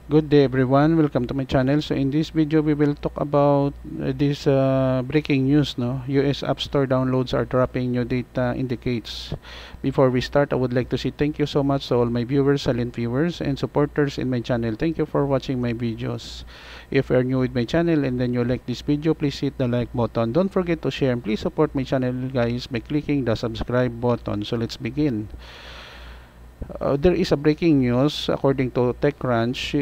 Good day everyone, welcome to my channel. So in this video we will talk about this breaking news, no? US App Store downloads are dropping, new data indicates. Before we start, I would like to say thank you so much to all my viewers, silent viewers and supporters in my channel. Thank you for watching my videos. If you are new with my channel and then you like this video, please hit the like button. Don't forget to share and please support my channel guys by clicking the subscribe button. So let's begin. There is a breaking news according to TechCrunch.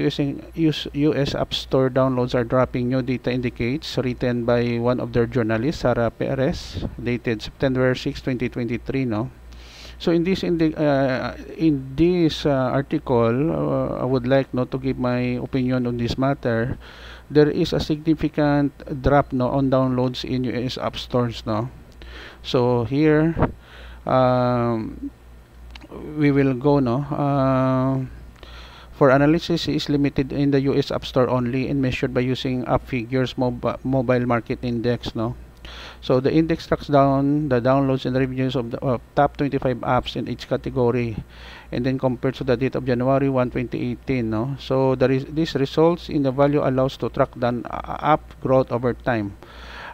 US App Store downloads are dropping, new data indicates, written by one of their journalists, Sarah Perez, dated September 6, 2023. No, so in this article, I would like not to give my opinion on this matter. There is a significant drop, no, on downloads in US App Stores. No, so here. Um, we will go, no, for analysis is limited in the US App Store only and measured by using App Figures mobile market index, no. So the index tracks down the downloads and revenues of the top 25 apps in each category and then compared to the date of January 1, 2018, no. So this results in the value allows to track down app growth over time.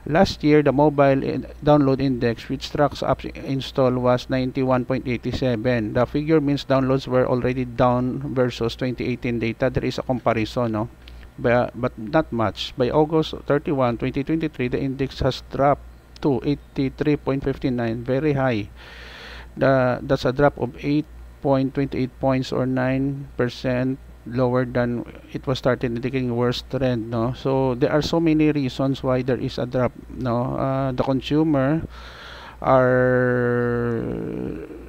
Last year, the mobile download index, which tracks apps install, was 91.87. The figure means downloads were already down versus 2018 data. There is a comparison, no? But not much. By August 31, 2023, the index has dropped to 83.59, very high. That's a drop of 8.28 points or 9% lower than it was started, indicating worse trend, no. So there are so many reasons why there is a drop, no. The consumer are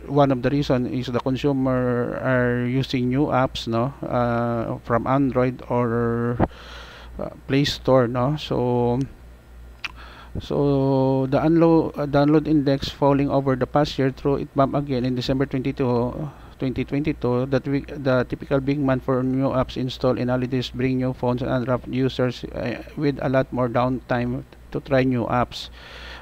one of the reason is the consumer are using new apps, no, from Android or Play Store, no. So the download index falling over the past year through it bump again in December 2022. The typical big month for new apps installed in holidays bring new phones and unwrapped users with a lot more downtime to try new apps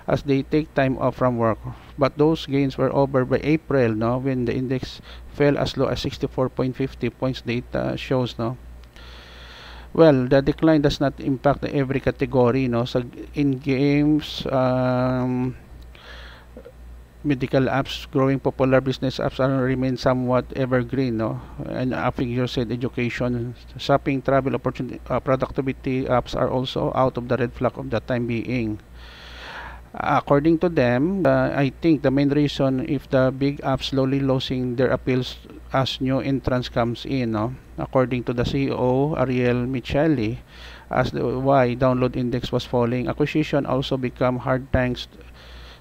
as they take time off from work. But those gains were over by April, no, when the index fell as low as 64.50 points, data shows, no. Well, the decline does not impact every category, no. So in games, medical apps, growing popular business apps are remain somewhat evergreen, no. And a figure said education, shopping, travel, opportunity, productivity apps are also out of the red flag of the time being. According to them, I think the main reason if the big apps slowly losing their appeals as new entrants comes in, no? According to the CEO Ariel Micheli, as the why download index was falling, acquisition also become hard thanks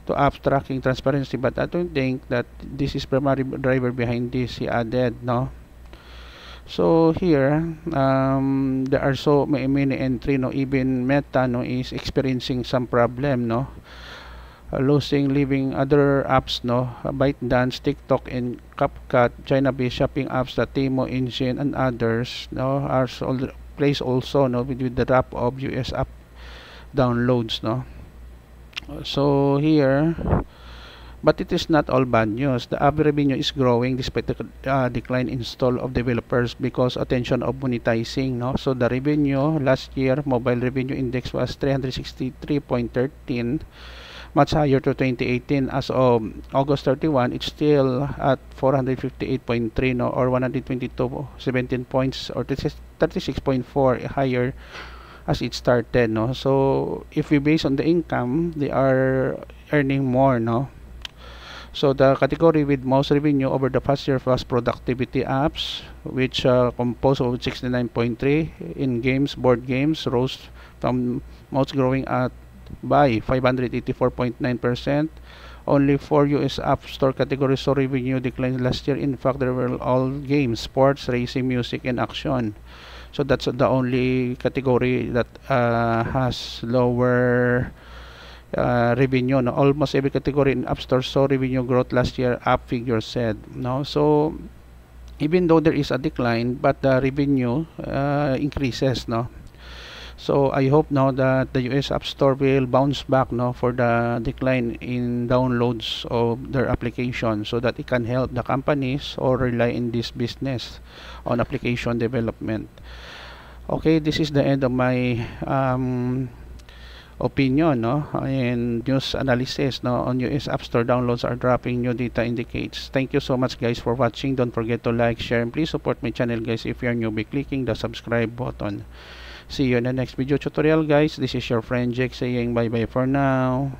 to app tracking transparency. But I don't think that this is primary driver behind this, he added, no. So here, there are so many entry, no. Even Meta, no, is experiencing some problem, no. Losing, leaving other apps, no. ByteDance, TikTok, and CapCut, China-based shopping apps, the Temu, Insane, and others, no, are placed also, no, with the drop of US app downloads, no. So here. But it is not all bad news. The app revenue is growing despite the decline in install of developers because attention of monetizing, no. So the revenue last year, mobile revenue index was 363.13, much higher to 2018. As of August 31, it's still at 458.3, no, or 122.17 points or 36.4 higher as it started, no. So if we base on the income, they are earning more, no. So the category with most revenue over the past year was productivity apps, which composed of 69.3. In games, board games rose from most growing at by 584.9%. Only 4 US App Store categories saw revenue decline last year. In fact, there were all games, sports, racing, music, and action. So that's the only category that has lower revenue, no. Almost every category in App Store saw revenue growth last year, App Figure said, no. So even though there is a decline, but the revenue increases, no. So I hope now that the US App Store will bounce back, no, for the decline in downloads of their application, so that it can help the companies or rely in this business on application development. Okay, this is the end of my opinion, no, and news analysis, no, on US App Store downloads are dropping, new data indicates. Thank you so much guys for watching. Don't forget to like, share, and please support my channel guys if you are new by clicking the subscribe button. See you in the next video tutorial guys. This is your friend Jake saying bye bye for now.